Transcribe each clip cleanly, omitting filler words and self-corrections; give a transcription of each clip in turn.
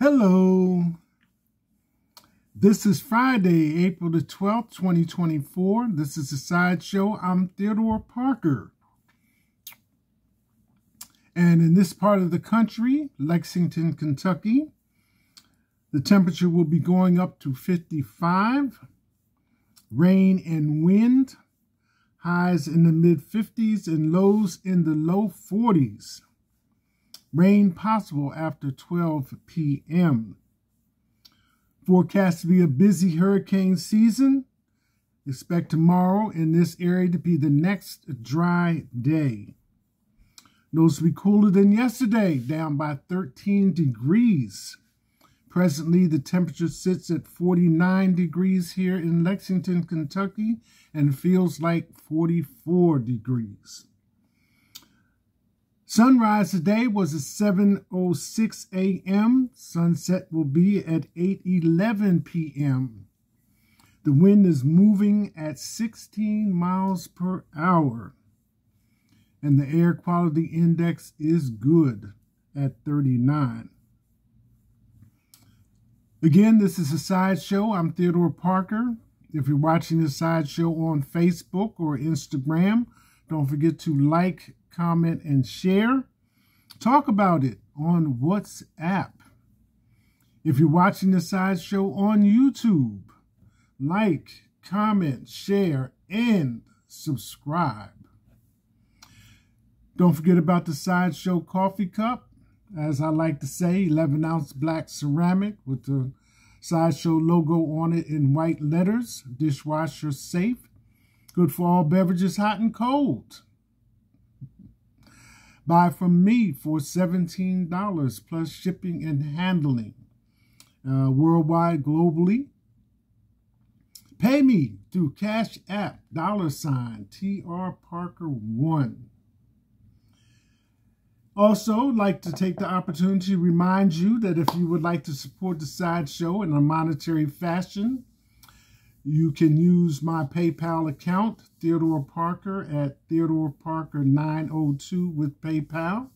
Hello. This is Friday, April the 12th, 2024. This is a sideshow. I'm Theodore Parker. And in this part of the country, Lexington, Kentucky, the temperature will be going up to 55. Rain and wind, highs in the mid-50s and lows in the low 40s. Rain possible after 12 p.m. Forecast to be a busy hurricane season. Expect tomorrow in this area to be the next dry day. Noticeably cooler than yesterday, down by 13 degrees. Presently, the temperature sits at 49 degrees here in Lexington, Kentucky, and feels like 44 degrees. Sunrise today was at 7:06 a.m. Sunset will be at 8:11 p.m. The wind is moving at 16 miles per hour. And the air quality index is good at 39. Again, this is a sideshow. I'm Theodore Parker. If you're watching this sideshow on Facebook or Instagram, don't forget to like, comment, and share. Talk about it on WhatsApp. If you're watching the sideshow on YouTube, like, comment, share, and subscribe. Don't forget about the sideshow coffee cup. As I like to say, 11-ounce black ceramic with the sideshow logo on it in white letters. Dishwasher safe. Good for all beverages, hot and cold. Buy from me for $17 plus shipping and handling. Worldwide, globally. Pay me through Cash App, $TR Parker 1. Also, like to take the opportunity to remind you that if you would like to support the sideshow in a monetary fashion, you can use my PayPal account, Theodore Parker, at Theodore Parker 902 with PayPal.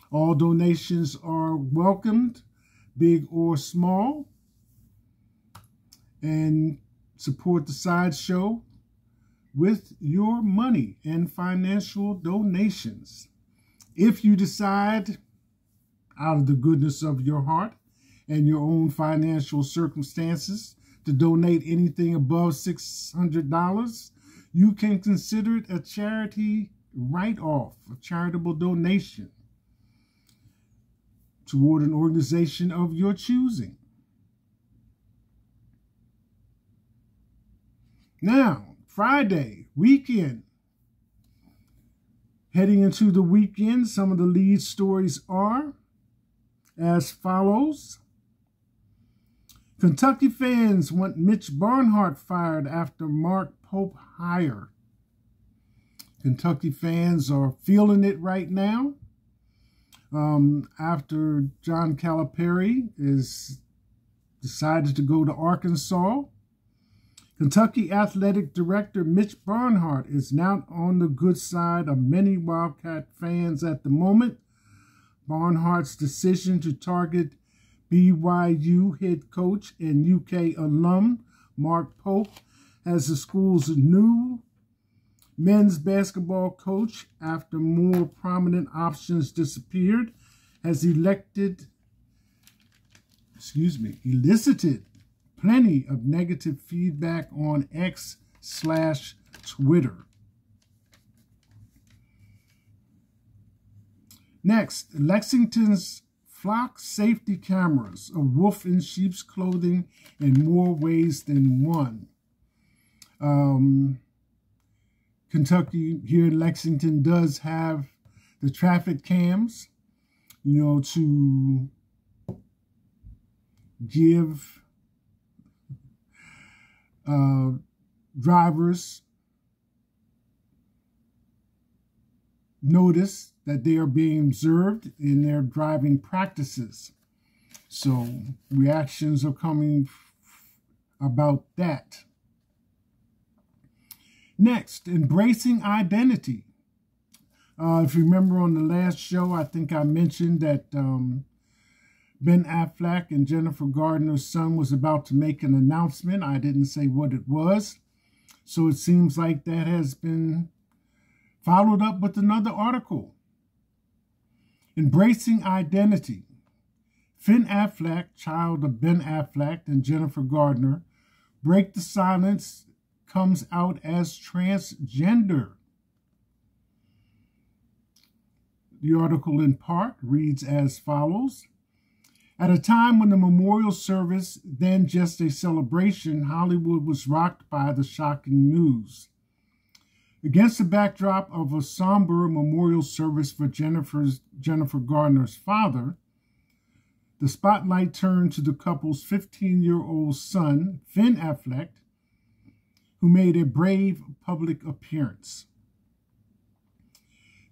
All donations are welcomed, big or small, and support the sideshow with your money and financial donations. If you decide, out of the goodness of your heart and your own financial circumstances, to donate anything above $600, you can consider it a charity write-off, a charitable donation toward an organization of your choosing. Now, Friday, weekend. Heading into the weekend, some of the lead stories are as follows. Kentucky fans want Mitch Barnhart fired after Mark Pope hire. Kentucky fans are feeling it right now after John Calipari is decided to go to Arkansas. Kentucky Athletic Director Mitch Barnhart is now on the good side of many Wildcat fans at the moment. Barnhart's decision to target BYU head coach and UK alum Mark Pope as the school's new men's basketball coach, after more prominent options disappeared, has elicited plenty of negative feedback on X/Twitter. Next, Lexington's flock safety cameras, a wolf in sheep's clothing in more ways than one. Kentucky here in Lexington does have the traffic cams, to give drivers notice that they are being observed in their driving practices. So reactions are coming about that. Next, embracing identity. If you remember on the last show, I think I mentioned that Ben Affleck and Jennifer Gardner's son was about to make an announcement. I didn't say what it was. So it seems like that has been followed up with another article. Embracing identity. Finn Affleck, child of Ben Affleck and Jennifer Gardner, break the silence, comes out as transgender. The article in part reads as follows. At a time when the memorial service, then just a celebration, Hollywood was rocked by the shocking news. Against the backdrop of a somber memorial service for Jennifer Gardner's father, the spotlight turned to the couple's 15-year-old son, Finn Affleck, who made a brave public appearance.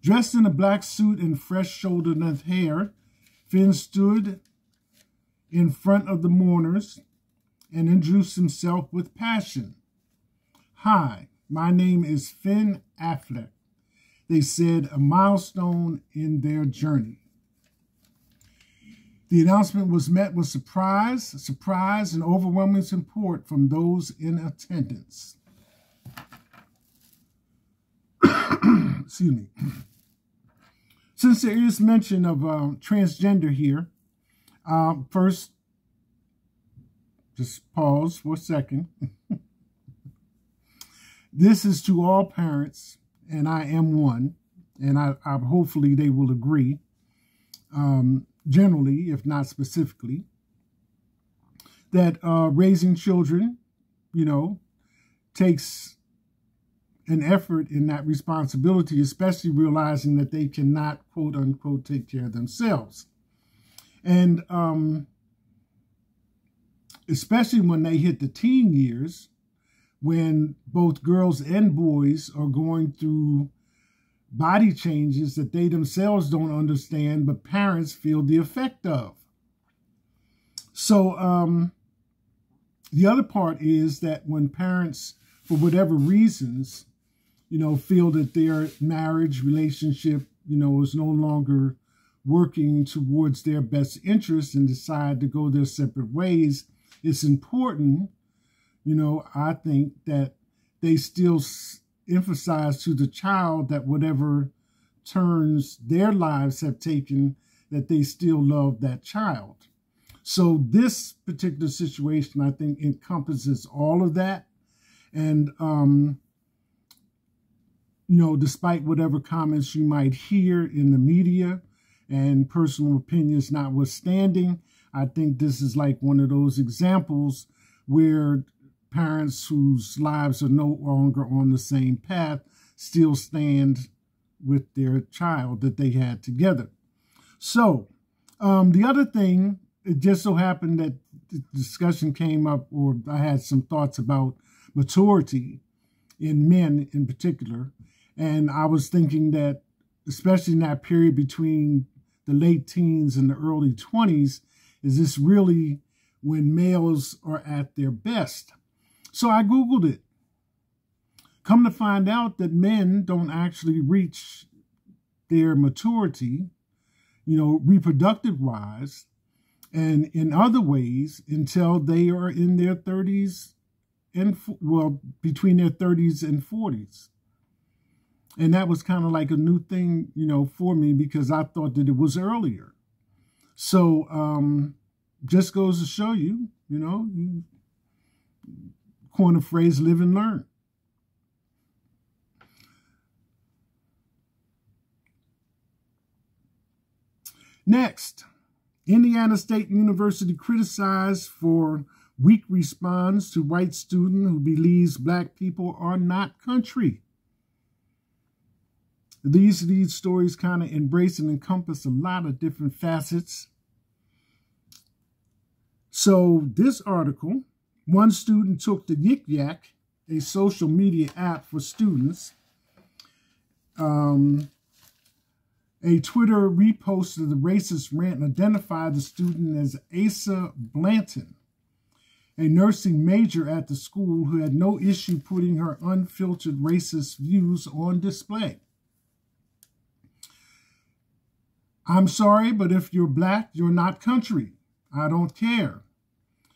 Dressed in a black suit and fresh shoulder-length hair, Finn stood in front of the mourners and introduced himself with passion. "Hi, my name is Finn Affleck," they said, a milestone in their journey. The announcement was met with surprise, and overwhelming support from those in attendance. Excuse me. Since there is mention of transgender here, first, just pause for a second. This is to all parents, and I am one, and I hopefully they will agree, generally, if not specifically, that raising children, takes an effort in that responsibility, especially realizing that they cannot, quote unquote, take care of themselves. And especially when they hit the teen years, when both girls and boys are going through body changes that they themselves don't understand, but parents feel the effect of. So the other part is that when parents, for whatever reasons, feel that their marriage relationship, is no longer working towards their best interest and decide to go their separate ways, it's important, I think, that they still emphasize to the child that whatever turns their lives have taken, that they still love that child. So this particular situation, I think, encompasses all of that. And, despite whatever comments you might hear in the media and personal opinions notwithstanding, I think this is like one of those examples where parents whose lives are no longer on the same path still stand with their child that they had together. So the other thing, it just so happened that the discussion came up, or I had some thoughts about maturity in men in particular. And I was thinking that, especially in that period between the late teens and the early 20s, is this really when males are at their best? So I Googled it. Come to find out that men don't actually reach their maturity, reproductive-wise, and in other ways until they are in their 30s and, between their 30s and 40s. And that was kind of like a new thing, for me, because I thought that it was earlier. So just goes to show you, you coin a phrase, live and learn. Next, Indiana State University criticized for weak response to white student who believes black people are not country. These stories kind of embrace and encompass a lot of different facets. So this article, one student took to Yik Yak, a social media app for students. A Twitter repost of the racist rant identified the student as Asa Blanton, a nursing major at the school who had no issue putting her unfiltered racist views on display. "I'm sorry, but if you're black, you're not country," I don't care.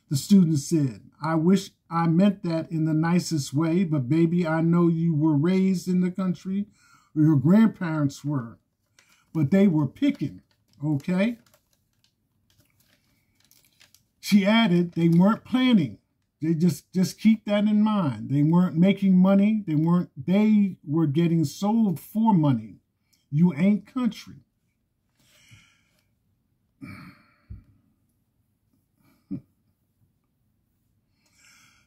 The student said, I wish I meant that in the nicest way, but baby, I know you were raised in the country, or your grandparents were, but they were picking, okay? She added, they weren't planning. They just keep that in mind. They weren't making money. They were getting sold for money. You ain't country.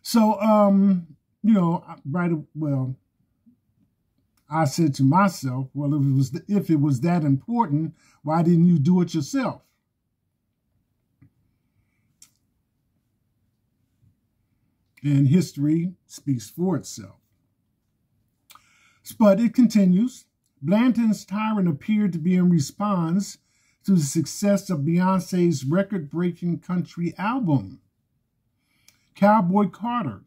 So, I said to myself, well, if it was that important, why didn't you do it yourself? And history speaks for itself. But it continues. Blanton's tyrant appeared to be in response to the success of Beyonce's record-breaking country album, Cowboy Carter,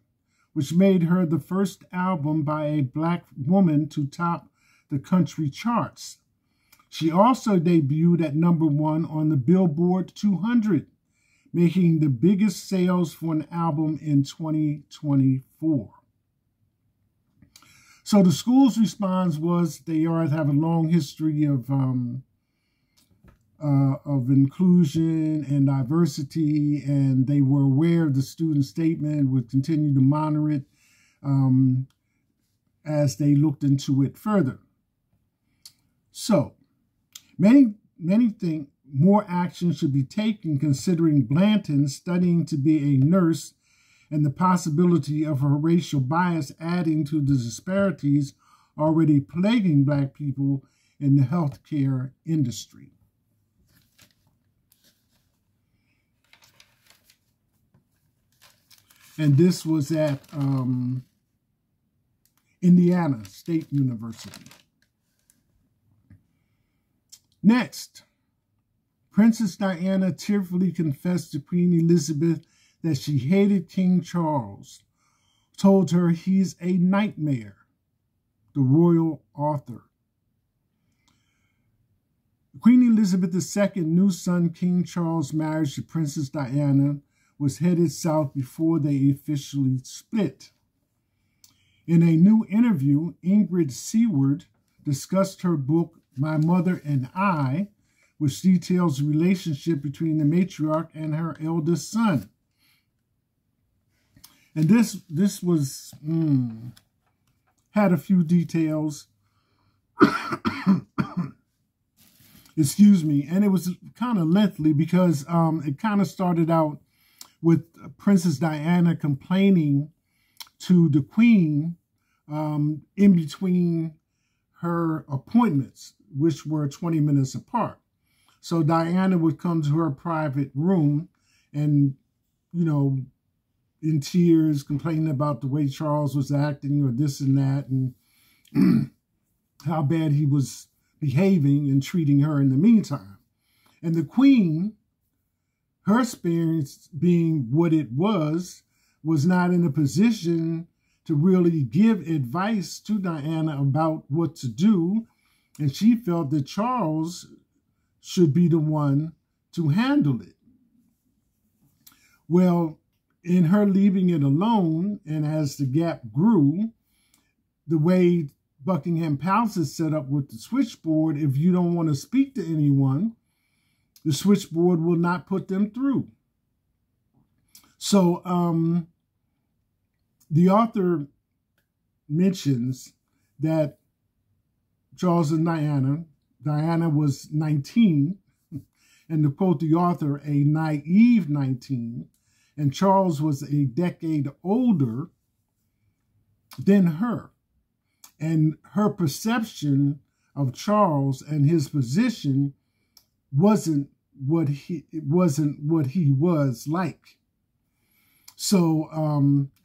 which made her the first album by a Black woman to top the country charts. She also debuted at #1 on the Billboard 200, making the biggest sales for an album in 2024. So the school's response was they have a long history of inclusion and diversity, and they were aware of the student statement, would continue to monitor it as they looked into it further. So many think more action should be taken considering Blanton studying to be a nurse and the possibility of her racial bias adding to the disparities already plaguing Black people in the healthcare industry. And this was at Indiana State University. Next, Princess Diana tearfully confessed to Queen Elizabeth that she hated King Charles, told her he's a nightmare, the royal author. Queen Elizabeth II's new son, King Charles' marriage to Princess Diana was headed south before they officially split. In a new interview, Ingrid Seward discussed her book, My Mother and I, which details the relationship between the matriarch and her eldest son. And this was, had a few details, excuse me, and it was kind of lengthy because it kind of started out with Princess Diana complaining to the Queen in between her appointments, which were 20 minutes apart. So Diana would come to her private room and, in tears, complaining about the way Charles was acting or this and that, and how bad he was behaving and treating her in the meantime. And the Queen, her experience being what it was not in a position to really give advice to Diana about what to do. And she felt that Charles should be the one to handle it. Well, in her leaving it alone, and as the gap grew, the way Buckingham Palace is set up with the switchboard, if you don't want to speak to anyone, the switchboard will not put them through. So the author mentions that Charles and Diana was 19, and to quote the author, a naive 19, and Charles was a decade older than her. And her perception of Charles and his position wasn't what he was like. So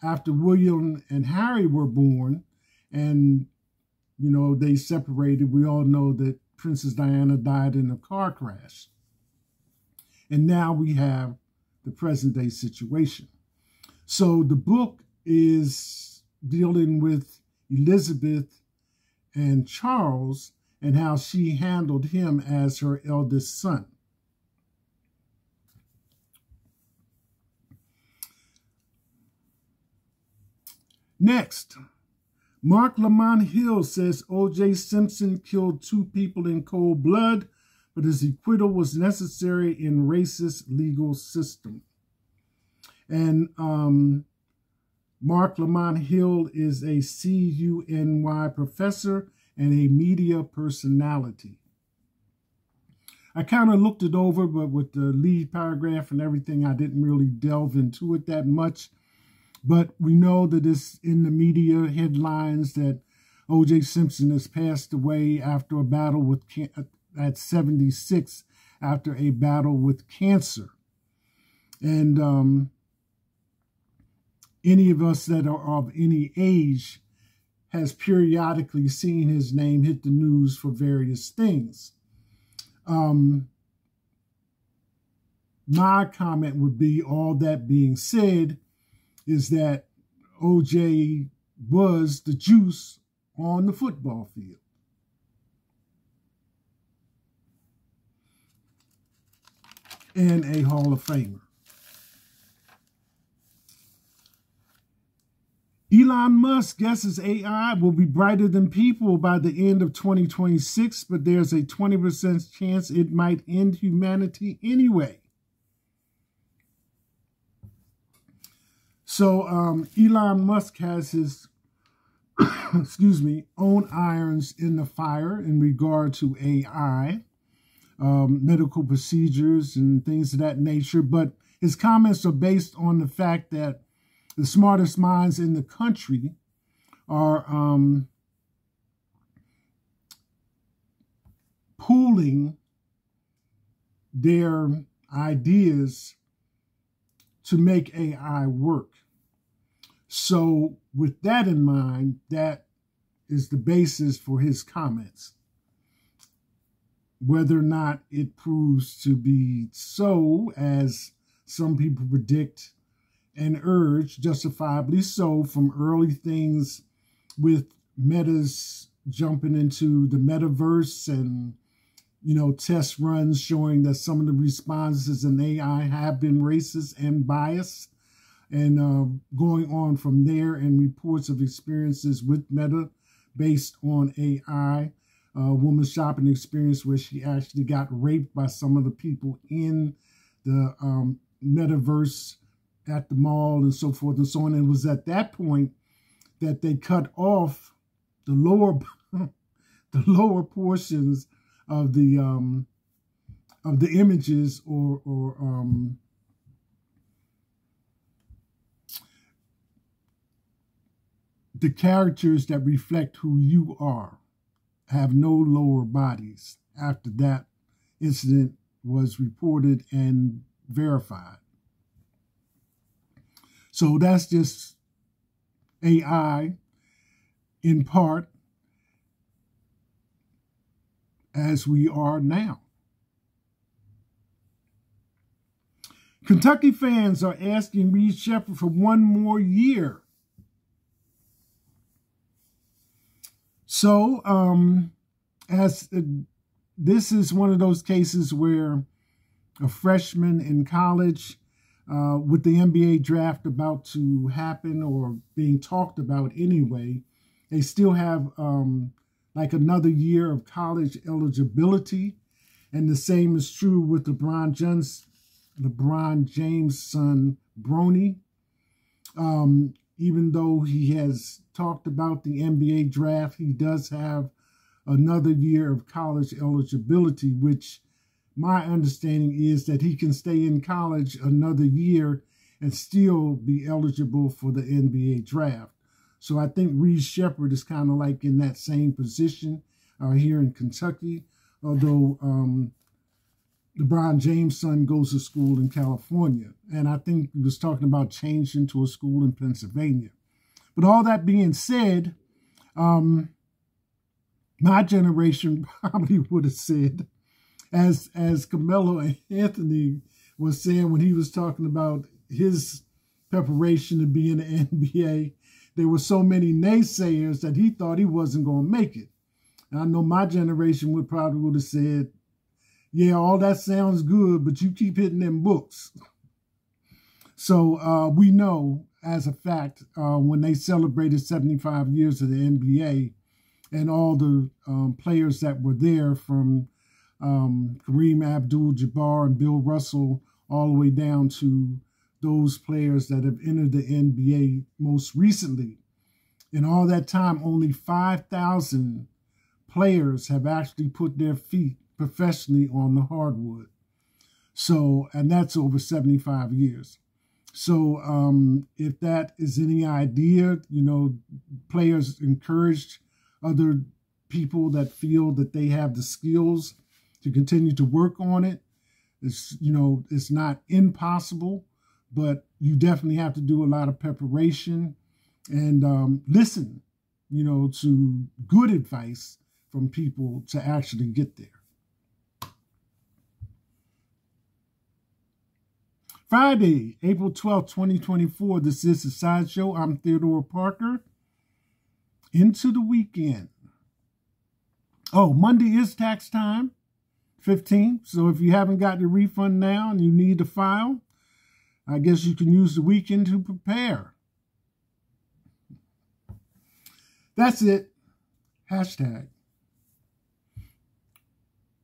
after William and Harry were born, and they separated, we all know that Princess Diana died in a car crash. And now we have the present day situation. So the book is dealing with Elizabeth and Charles and how she handled him as her eldest son. Next, Mark Lamont Hill says O.J. Simpson killed 2 people in cold blood, but his acquittal was necessary in racist legal system. And Mark Lamont Hill is a CUNY professor and a media personality. I kind of looked it over, but with the lead paragraph and everything, I didn't really delve into it that much. But we know that it's in the media headlines that O.J. Simpson has passed away after a battle with at 76 after a battle with cancer. And any of us that are of any age has periodically seen his name hit the news for various things. My comment would be, all that being said, is that O.J. was the juice on the football field. And a Hall of Famer. Elon Musk guesses AI will be brighter than people by the end of 2026, but there's a 20% chance it might end humanity anyway. So Elon Musk has his, own irons in the fire in regard to AI, medical procedures and things of that nature. But his comments are based on the fact that the smartest minds in the country are pooling their ideas to make AI work. So with that in mind, that is the basis for his comments. Whether or not it proves to be so, as some people predict and urge, justifiably so, from early things with Meta's jumping into the metaverse and, test runs showing that some of the responses in AI have been racist and biased, and going on from there, and reports of experiences with Meta based on AI. A woman's shopping experience where she actually got raped by some of the people in the metaverse at the mall and so forth and so on. And it was at that point that they cut off the lower portions of the images or the characters that reflect who you are have no lower bodies after that incident was reported and verified. So that's just AI in part as we are now. Kentucky fans are asking Reed Sheppard for 1 more year. So, this is one of those cases where a freshman in college, with the NBA draft about to happen or being talked about anyway, they still have like another year of college eligibility. And the same is true with LeBron James' son, Bronny. Even though he has talked about the NBA draft, he does have another year of college eligibility, which my understanding is that he can stay in college another year and still be eligible for the NBA draft. So I think Reed Sheppard is kind of like in that same position here in Kentucky, although LeBron James' son goes to school in California. And I think he was talking about changing to a school in Pennsylvania. But all that being said, my generation probably would have said, as Carmelo Anthony was saying when he was talking about his preparation to be in the NBA, there were so many naysayers that he thought he wasn't going to make it. And I know my generation would have said, yeah, all that sounds good, but you keep hitting them books. So we know, as a fact, when they celebrated 75 years of the NBA, and all the players that were there, from Kareem Abdul-Jabbar and Bill Russell, all the way down to those players that have entered the NBA most recently. In all that time, only 5,000 players have actually put their feet professionally on the hardwood. So, and that's over 75 years. So if that is any idea, you know, players encouraged other people that feel that they have the skills to continue to work on it. It's, you know, it's not impossible, but you definitely have to do a lot of preparation and listen, you know, to good advice from people to actually get there. Friday, April 12th, 2024. This is The Sideshow. I'm Theodore Parker. Into the weekend. Oh, Monday is tax time, 15th. So if you haven't got the refund now and you need to file, I guess you can use the weekend to prepare. That's it. Hashtag.